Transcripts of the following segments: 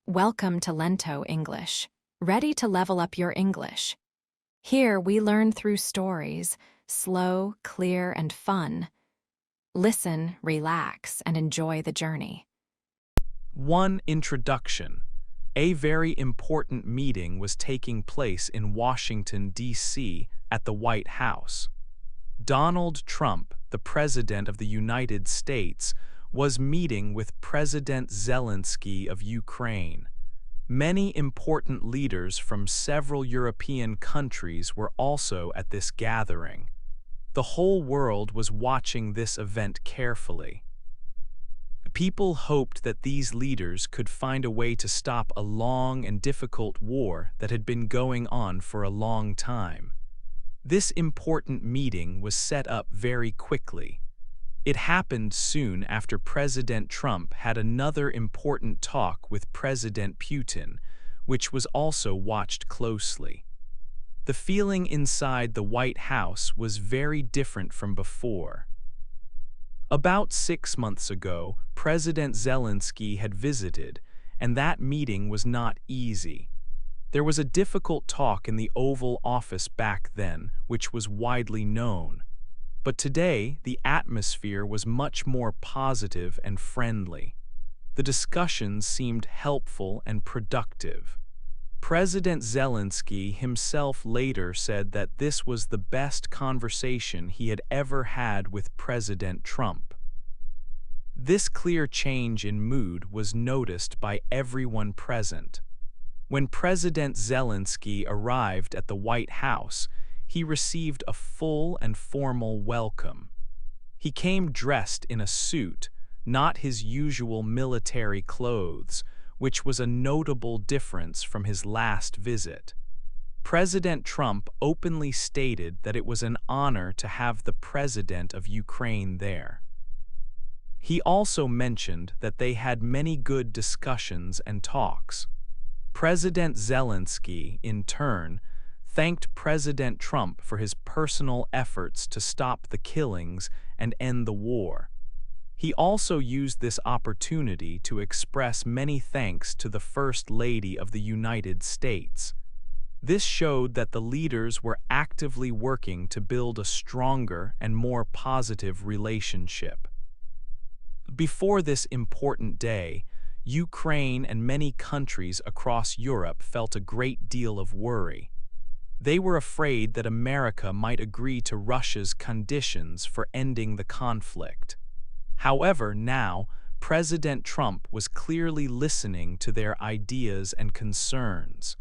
Welcome to Lento English. Ready to level up your English? Here we learn through stories, slow, clear, and fun. Listen, relax, and enjoy the journey. 1. Introduction. A very important meeting was taking place in Washington, D.C. at the White House. Donald Trump, the President of the United States, was meeting with President Zelensky of Ukraine. Many important leaders from several European countries were also at this gathering. The whole world was watching this event carefully. People hoped that these leaders could find a way to stop a long and difficult war that had been going on for a long time. This important meeting was set up very quickly. It happened soon after President Trump had another important talk with President Putin, which was also watched closely. The feeling inside the White House was very different from before. About 6 months ago, President Zelensky had visited, and that meeting was not easy. There was a difficult talk in the Oval Office back then, which was widely known. But today, the atmosphere was much more positive and friendly. The discussions seemed helpful and productive. President Zelensky himself later said that this was the best conversation he had ever had with President Trump. This clear change in mood was noticed by everyone present. When President Zelensky arrived at the White House, he received a full and formal welcome. He came dressed in a suit, not his usual military clothes, which was a notable difference from his last visit. President Trump openly stated that it was an honor to have the President of Ukraine there. He also mentioned that they had many good discussions and talks. President Zelensky, in turn, thanked President Trump for his personal efforts to stop the killings and end the war. He also used this opportunity to express many thanks to the First Lady of the United States. This showed that the leaders were actively working to build a stronger and more positive relationship. Before this important day, Ukraine and many countries across Europe felt a great deal of worry. They were afraid that America might agree to Russia's conditions for ending the conflict. However, now, President Trump was clearly listening to their ideas and concerns.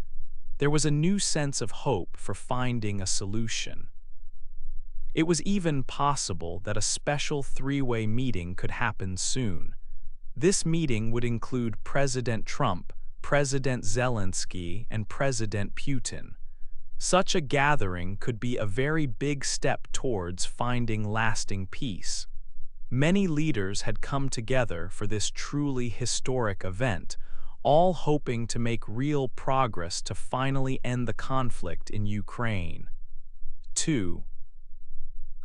There was a new sense of hope for finding a solution. It was even possible that a special three-way meeting could happen soon. This meeting would include President Trump, President Zelensky, and President Putin. Such a gathering could be a very big step towards finding lasting peace. Many leaders had come together for this truly historic event, all hoping to make real progress to finally end the conflict in Ukraine. 2.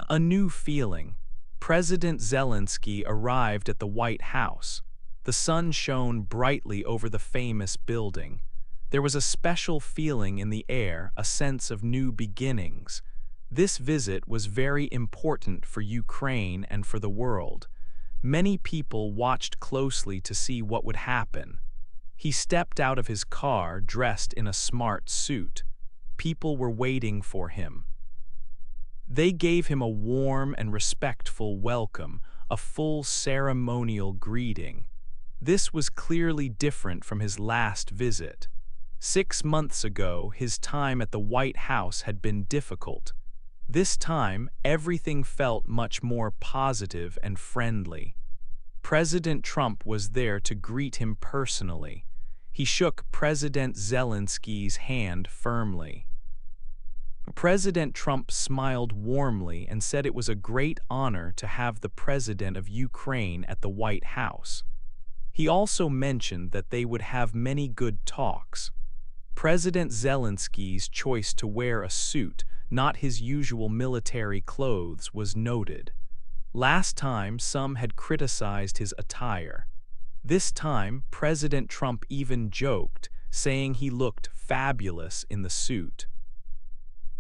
A new feeling. President Zelensky arrived at the White House. The sun shone brightly over the famous building. There was a special feeling in the air, a sense of new beginnings. This visit was very important for Ukraine and for the world. Many people watched closely to see what would happen. He stepped out of his car dressed in a smart suit. People were waiting for him. They gave him a warm and respectful welcome, a full ceremonial greeting. This was clearly different from his last visit. 6 months ago, his time at the White House had been difficult. This time, everything felt much more positive and friendly. President Trump was there to greet him personally. He shook President Zelensky's hand firmly. President Trump smiled warmly and said it was a great honor to have the President of Ukraine at the White House. He also mentioned that they would have many good talks. President Zelensky's choice to wear a suit, not his usual military clothes, was noted. Last time, some had criticized his attire. This time, President Trump even joked, saying he looked fabulous in the suit.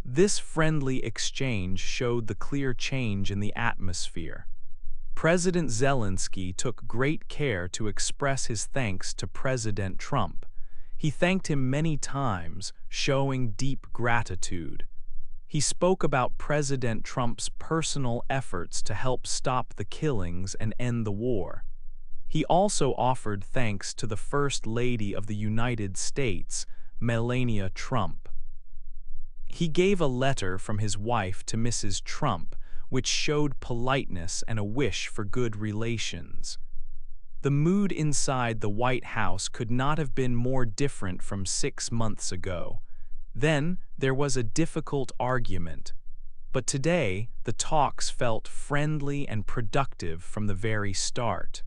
This friendly exchange showed the clear change in the atmosphere. President Zelensky took great care to express his thanks to President Trump. He thanked him many times, showing deep gratitude. He spoke about President Trump's personal efforts to help stop the killings and end the war. He also offered thanks to the First Lady of the United States, Melania Trump. He gave a letter from his wife to Mrs. Trump, which showed politeness and a wish for good relations. The mood inside the White House could not have been more different from 6 months ago. Then there was a difficult argument. But today, the talks felt friendly and productive from the very start.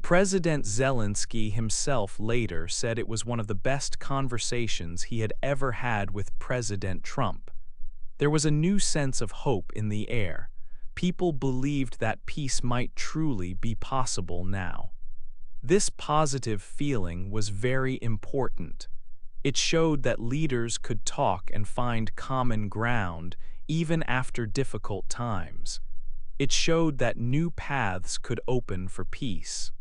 President Zelensky himself later said it was one of the best conversations he had ever had with President Trump. There was a new sense of hope in the air. People believed that peace might truly be possible now. This positive feeling was very important. It showed that leaders could talk and find common ground even after difficult times. It showed that new paths could open for peace.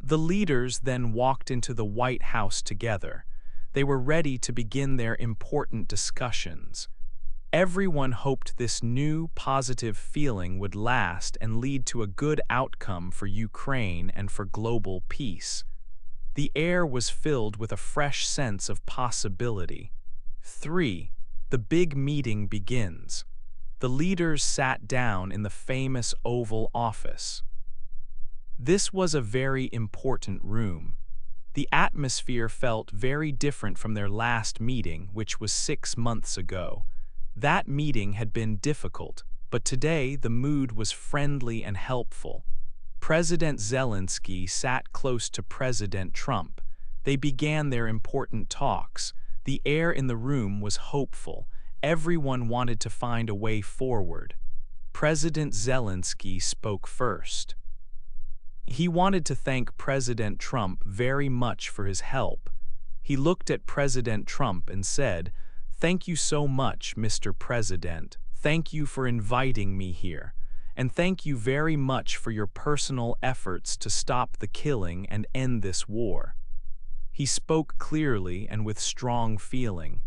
The leaders then walked into the White House together. They were ready to begin their important discussions. Everyone hoped this new, positive feeling would last and lead to a good outcome for Ukraine and for global peace. The air was filled with a fresh sense of possibility. 3. The big meeting begins. The leaders sat down in the famous Oval Office. This was a very important room. The atmosphere felt very different from their last meeting, which was 6 months ago. That meeting had been difficult, but today the mood was friendly and helpful. President Zelensky sat close to President Trump. They began their important talks. The air in the room was hopeful. Everyone wanted to find a way forward. President Zelensky spoke first. He wanted to thank President Trump very much for his help. He looked at President Trump and said, "Thank you so much, Mr. President. Thank you for inviting me here. And thank you very much for your personal efforts to stop the killing and end this war." He spoke clearly and with strong feeling.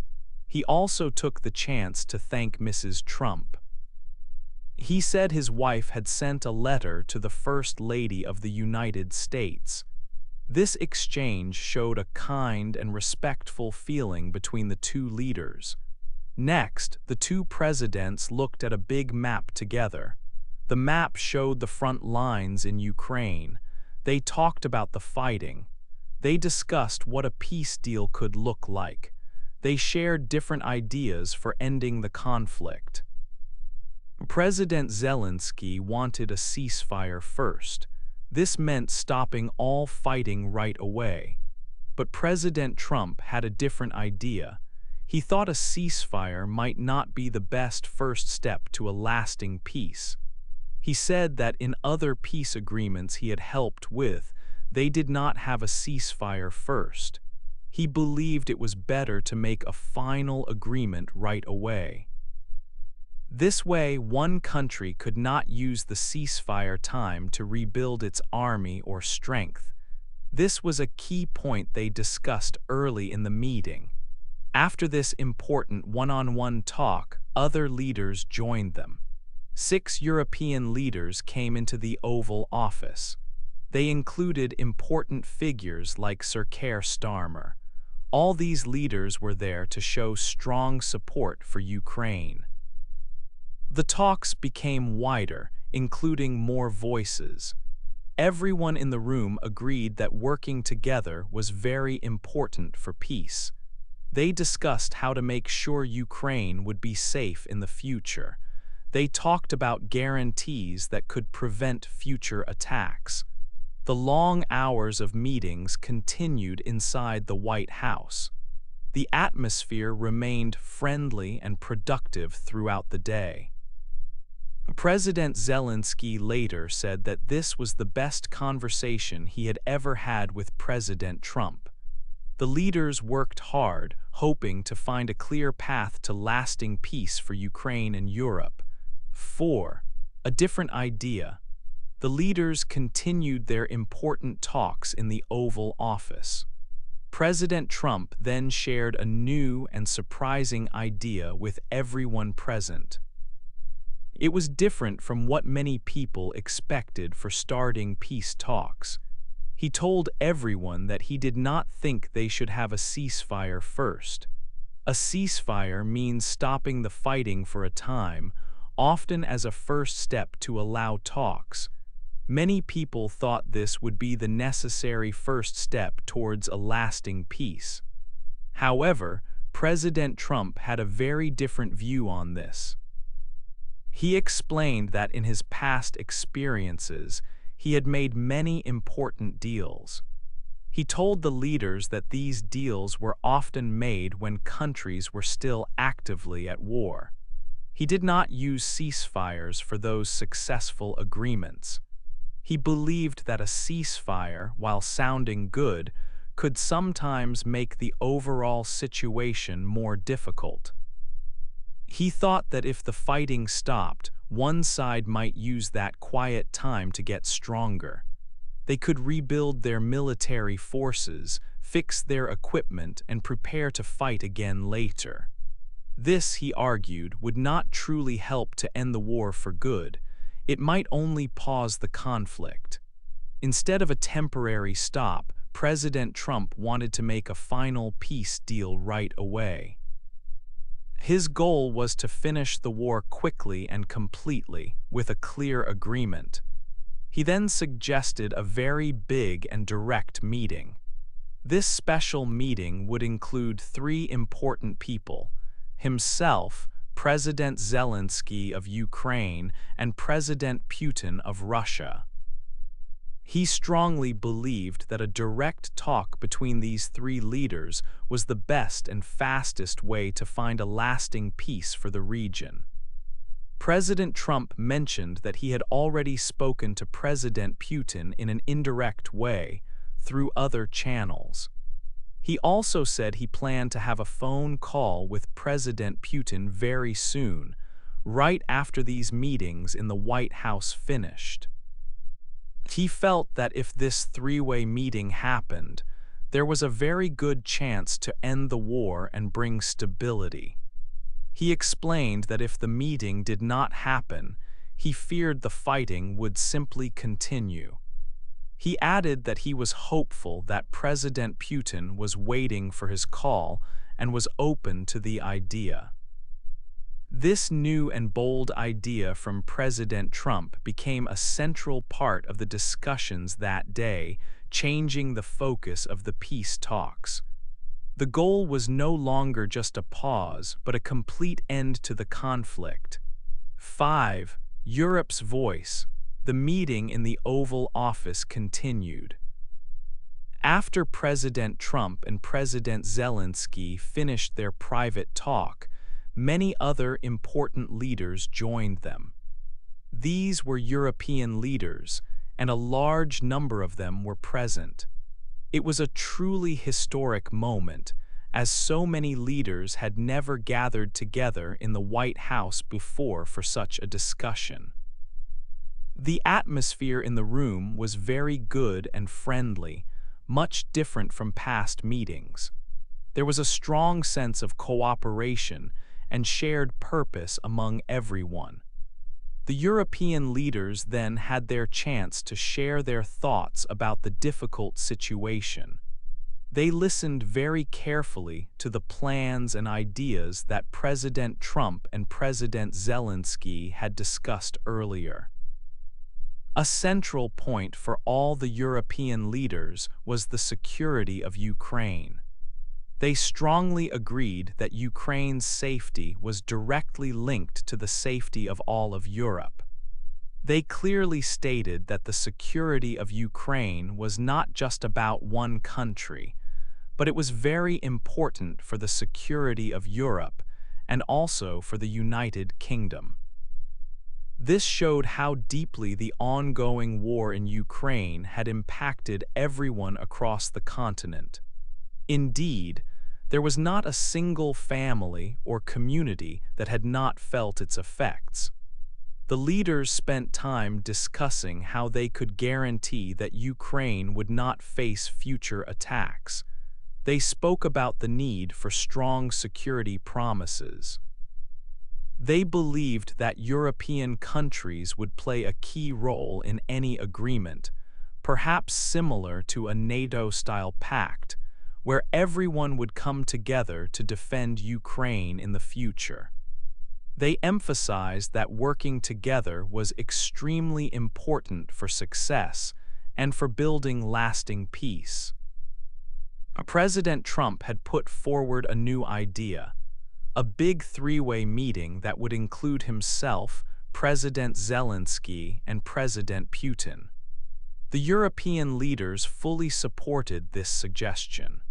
He also took the chance to thank Mrs. Trump. He said his wife had sent a letter to the First Lady of the United States. This exchange showed a kind and respectful feeling between the two leaders. Next, the two presidents looked at a big map together. The map showed the front lines in Ukraine. They talked about the fighting. They discussed what a peace deal could look like. They shared different ideas for ending the conflict. President Zelensky wanted a ceasefire first. This meant stopping all fighting right away. But President Trump had a different idea. He thought a ceasefire might not be the best first step to a lasting peace. He said that in other peace agreements he had helped with, they did not have a ceasefire first. He believed it was better to make a final agreement right away. This way, one country could not use the ceasefire time to rebuild its army or strength. This was a key point they discussed early in the meeting. After this important one-on-one talk, other leaders joined them. 6 European leaders came into the Oval Office. They included important figures like Sir Keir Starmer. All these leaders were there to show strong support for Ukraine. The talks became wider, including more voices. Everyone in the room agreed that working together was very important for peace. They discussed how to make sure Ukraine would be safe in the future. They talked about guarantees that could prevent future attacks. The long hours of meetings continued inside the White House. The atmosphere remained friendly and productive throughout the day. President Zelensky later said that this was the best conversation he had ever had with President Trump. The leaders worked hard, hoping to find a clear path to lasting peace for Ukraine and Europe. 4. A different idea. The leaders continued their important talks in the Oval Office. President Trump then shared a new and surprising idea with everyone present. It was different from what many people expected for starting peace talks. He told everyone that he did not think they should have a ceasefire first. A ceasefire means stopping the fighting for a time, often as a first step to allow talks. Many people thought this would be the necessary first step towards a lasting peace. However, President Trump had a very different view on this. He explained that in his past experiences, he had made many important deals. He told the leaders that these deals were often made when countries were still actively at war. He did not use ceasefires for those successful agreements. He believed that a ceasefire, while sounding good, could sometimes make the overall situation more difficult. He thought that if the fighting stopped, one side might use that quiet time to get stronger. They could rebuild their military forces, fix their equipment, and prepare to fight again later. This, he argued, would not truly help to end the war for good. It might only pause the conflict. Instead of a temporary stop, President Trump wanted to make a final peace deal right away. His goal was to finish the war quickly and completely, with a clear agreement. He then suggested a very big and direct meeting. This special meeting would include 3 important people: himself, President Zelensky of Ukraine, and President Putin of Russia. He strongly believed that a direct talk between these 3 leaders was the best and fastest way to find a lasting peace for the region. President Trump mentioned that he had already spoken to President Putin in an indirect way, through other channels. He also said he planned to have a phone call with President Putin very soon, right after these meetings in the White House finished. He felt that if this 3-way meeting happened, there was a very good chance to end the war and bring stability. He explained that if the meeting did not happen, he feared the fighting would simply continue. He added that he was hopeful that President Putin was waiting for his call and was open to the idea. This new and bold idea from President Trump became a central part of the discussions that day, changing the focus of the peace talks. The goal was no longer just a pause, but a complete end to the conflict. 5. Europe's voice. The meeting in the Oval Office continued. After President Trump and President Zelensky finished their private talk, many other important leaders joined them. These were European leaders, and a large number of them were present. It was a truly historic moment, as so many leaders had never gathered together in the White House before for such a discussion. The atmosphere in the room was very good and friendly, much different from past meetings. There was a strong sense of cooperation and shared purpose among everyone. The European leaders then had their chance to share their thoughts about the difficult situation. They listened very carefully to the plans and ideas that President Trump and President Zelensky had discussed earlier. A central point for all the European leaders was the security of Ukraine. They strongly agreed that Ukraine's safety was directly linked to the safety of all of Europe. They clearly stated that the security of Ukraine was not just about one country, but it was very important for the security of Europe and also for the United Kingdom. This showed how deeply the ongoing war in Ukraine had impacted everyone across the continent. Indeed, there was not a single family or community that had not felt its effects. The leaders spent time discussing how they could guarantee that Ukraine would not face future attacks. They spoke about the need for strong security promises. They believed that European countries would play a key role in any agreement, perhaps similar to a NATO-style pact, where everyone would come together to defend Ukraine in the future. They emphasized that working together was extremely important for success and for building lasting peace. President Trump had put forward a new idea, a big three-way meeting that would include himself, President Zelensky, and President Putin. The European leaders fully supported this suggestion.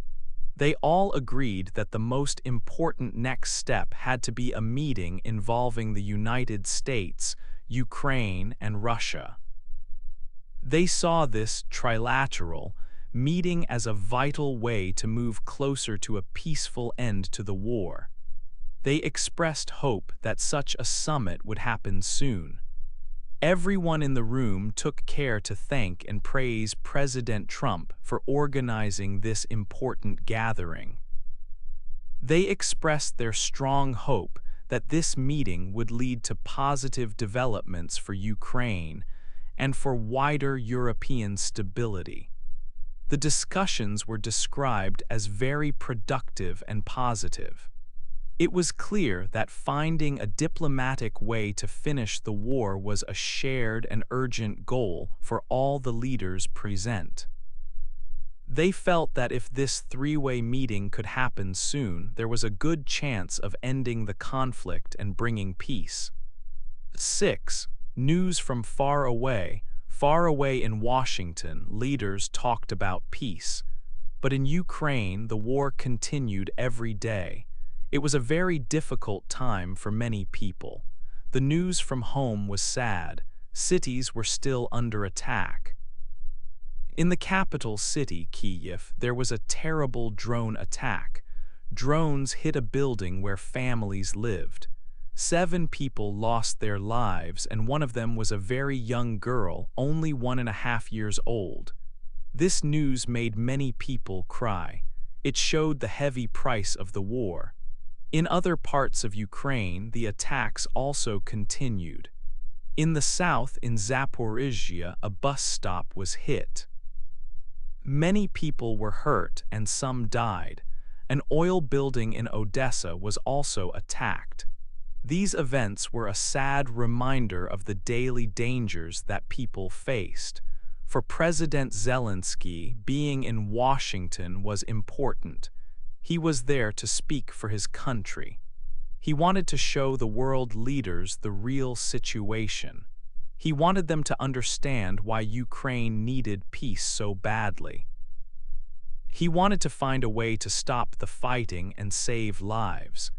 They all agreed that the most important next step had to be a meeting involving the United States, Ukraine, and Russia. They saw this trilateral meeting as a vital way to move closer to a peaceful end to the war. They expressed hope that such a summit would happen soon. Everyone in the room took care to thank and praise President Trump for organizing this important gathering. They expressed their strong hope that this meeting would lead to positive developments for Ukraine and for wider European stability. The discussions were described as very productive and positive. It was clear that finding a diplomatic way to finish the war was a shared and urgent goal for all the leaders present. They felt that if this three-way meeting could happen soon, there was a good chance of ending the conflict and bringing peace. 6. News from far away. Far away in Washington, leaders talked about peace. But in Ukraine, the war continued every day. It was a very difficult time for many people. The news from home was sad. Cities were still under attack. In the capital city, Kyiv, there was a terrible drone attack. Drones hit a building where families lived. 7 people lost their lives, and one of them was a very young girl, only 1.5 years old. This news made many people cry. It showed the heavy price of the war. In other parts of Ukraine, the attacks also continued. In the south, in Zaporizhia, a bus stop was hit. Many people were hurt and some died. An oil building in Odessa was also attacked. These events were a sad reminder of the daily dangers that people faced. For President Zelensky, being in Washington was important. He was there to speak for his country. He wanted to show the world leaders the real situation. He wanted them to understand why Ukraine needed peace so badly. He wanted to find a way to stop the fighting and save lives.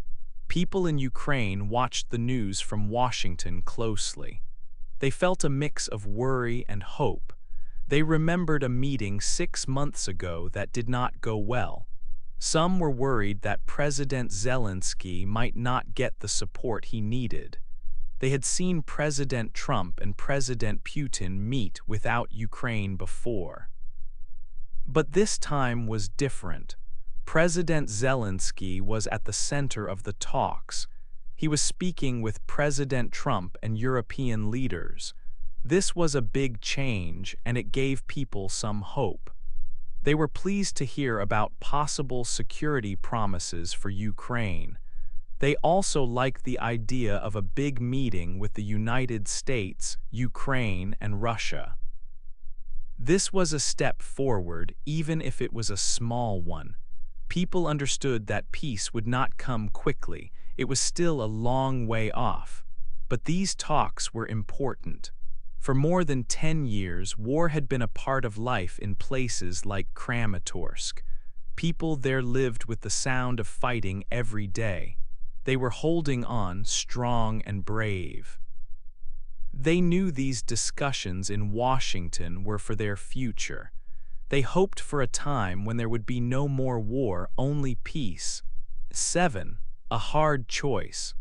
People in Ukraine watched the news from Washington closely. They felt a mix of worry and hope. They remembered a meeting 6 months ago that did not go well. Some were worried that President Zelensky might not get the support he needed. They had seen President Trump and President Putin meet without Ukraine before. But this time was different. President Zelensky was at the center of the talks. He was speaking with President Trump and European leaders. This was a big change, and it gave people some hope. They were pleased to hear about possible security promises for Ukraine. They also liked the idea of a big meeting with the United States, Ukraine, and Russia. This was a step forward, even if it was a small one. People understood that peace would not come quickly. It was still a long way off. But these talks were important. For more than 10 years, war had been a part of life in places like Kramatorsk. People there lived with the sound of fighting every day. They were holding on, strong and brave. They knew these discussions in Washington were for their future. They hoped for a time when there would be no more war, only peace. 7. A hard choice.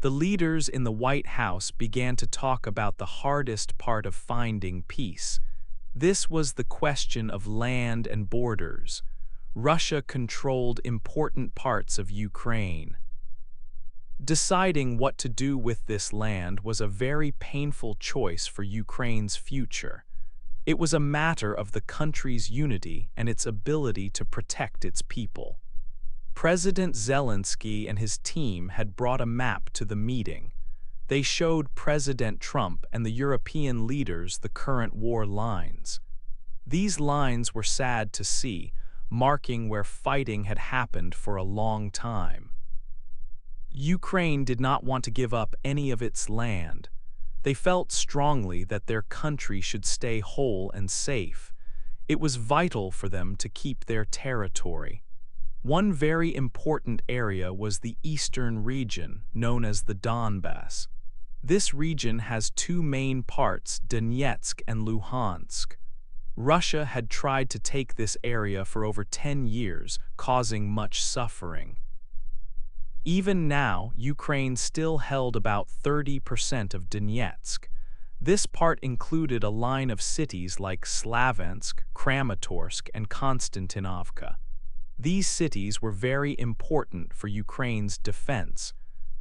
The leaders in the White House began to talk about the hardest part of finding peace. This was the question of land and borders. Russia controlled important parts of Ukraine. Deciding what to do with this land was a very painful choice for Ukraine's future. It was a matter of the country's unity and its ability to protect its people. President Zelensky and his team had brought a map to the meeting. They showed President Trump and the European leaders the current war lines. These lines were sad to see, marking where fighting had happened for a long time. Ukraine did not want to give up any of its land. They felt strongly that their country should stay whole and safe. It was vital for them to keep their territory. One very important area was the eastern region, known as the Donbass. This region has two main parts, Donetsk and Luhansk. Russia had tried to take this area for over 10 years, causing much suffering. Even now, Ukraine still held about 30% of Donetsk. This part included a line of cities like Slaviansk, Kramatorsk, and Konstantinovka. These cities were very important for Ukraine's defense.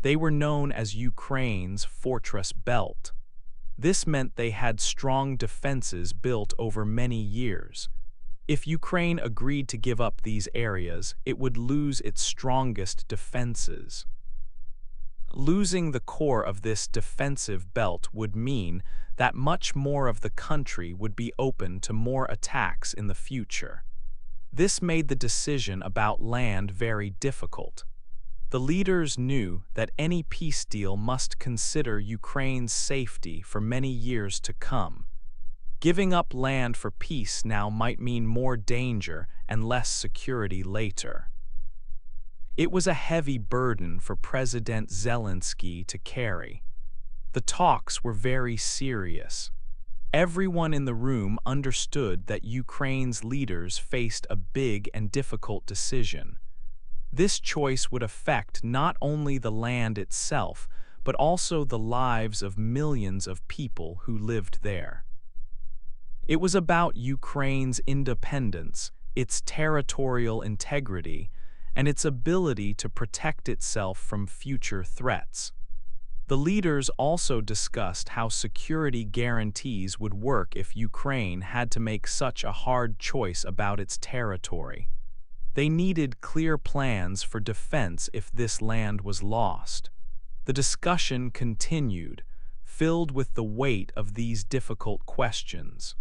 They were known as Ukraine's fortress belt. This meant they had strong defenses built over many years. If Ukraine agreed to give up these areas, it would lose its strongest defenses. Losing the core of this defensive belt would mean that much more of the country would be open to more attacks in the future. This made the decision about land very difficult. The leaders knew that any peace deal must consider Ukraine's safety for many years to come. Giving up land for peace now might mean more danger and less security later. It was a heavy burden for President Zelensky to carry. The talks were very serious. Everyone in the room understood that Ukraine's leaders faced a big and difficult decision. This choice would affect not only the land itself, but also the lives of millions of people who lived there. It was about Ukraine's independence, its territorial integrity, and its ability to protect itself from future threats. The leaders also discussed how security guarantees would work if Ukraine had to make such a hard choice about its territory. They needed clear plans for defense if this land was lost. The discussion continued, filled with the weight of these difficult questions.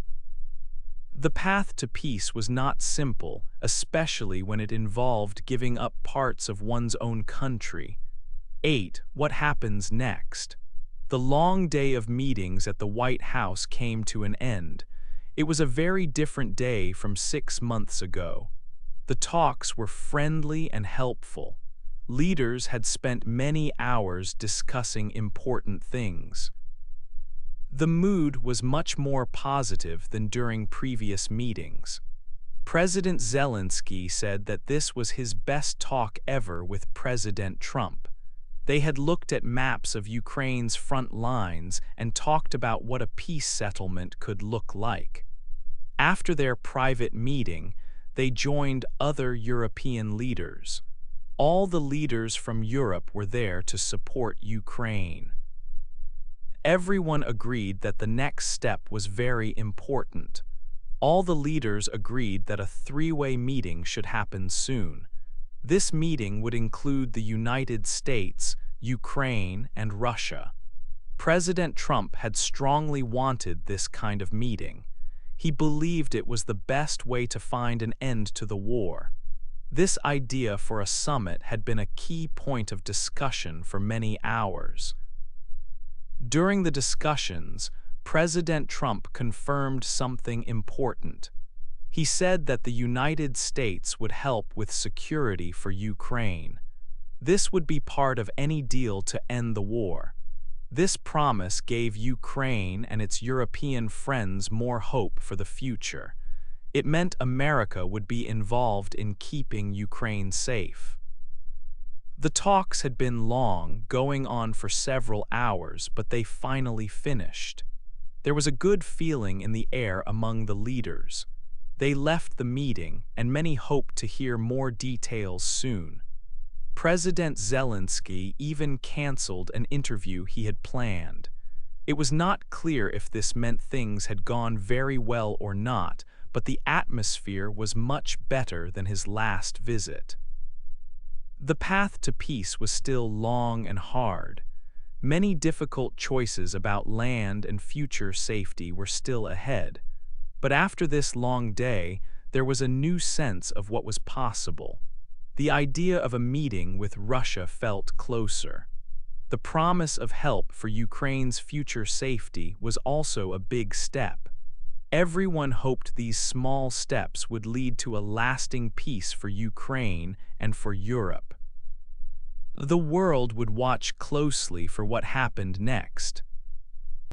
The path to peace was not simple, especially when it involved giving up parts of one's own country. 8. What happens next? The long day of meetings at the White House came to an end. It was a very different day from 6 months ago. The talks were friendly and helpful. Leaders had spent many hours discussing important things. The mood was much more positive than during previous meetings. President Zelensky said that this was his best talk ever with President Trump. They had looked at maps of Ukraine's front lines and talked about what a peace settlement could look like. After their private meeting, they joined other European leaders. All the leaders from Europe were there to support Ukraine. Everyone agreed that the next step was very important. All the leaders agreed that a three-way meeting should happen soon. This meeting would include the United States, Ukraine, and Russia. President Trump had strongly wanted this kind of meeting. He believed it was the best way to find an end to the war. This idea for a summit had been a key point of discussion for many hours. During the discussions, President Trump confirmed something important. He said that the United States would help with security for Ukraine. This would be part of any deal to end the war. This promise gave Ukraine and its European friends more hope for the future. It meant America would be involved in keeping Ukraine safe. The talks had been long, going on for several hours, but they finally finished. There was a good feeling in the air among the leaders. They left the meeting, and many hoped to hear more details soon. President Zelensky even canceled an interview he had planned. It was not clear if this meant things had gone very well or not, but the atmosphere was much better than his last visit. The path to peace was still long and hard. Many difficult choices about land and future safety were still ahead. But after this long day, there was a new sense of what was possible. The idea of a meeting with Russia felt closer. The promise of help for Ukraine's future safety was also a big step. Everyone hoped these small steps would lead to a lasting peace for Ukraine and for Europe. The world would watch closely for what happened next.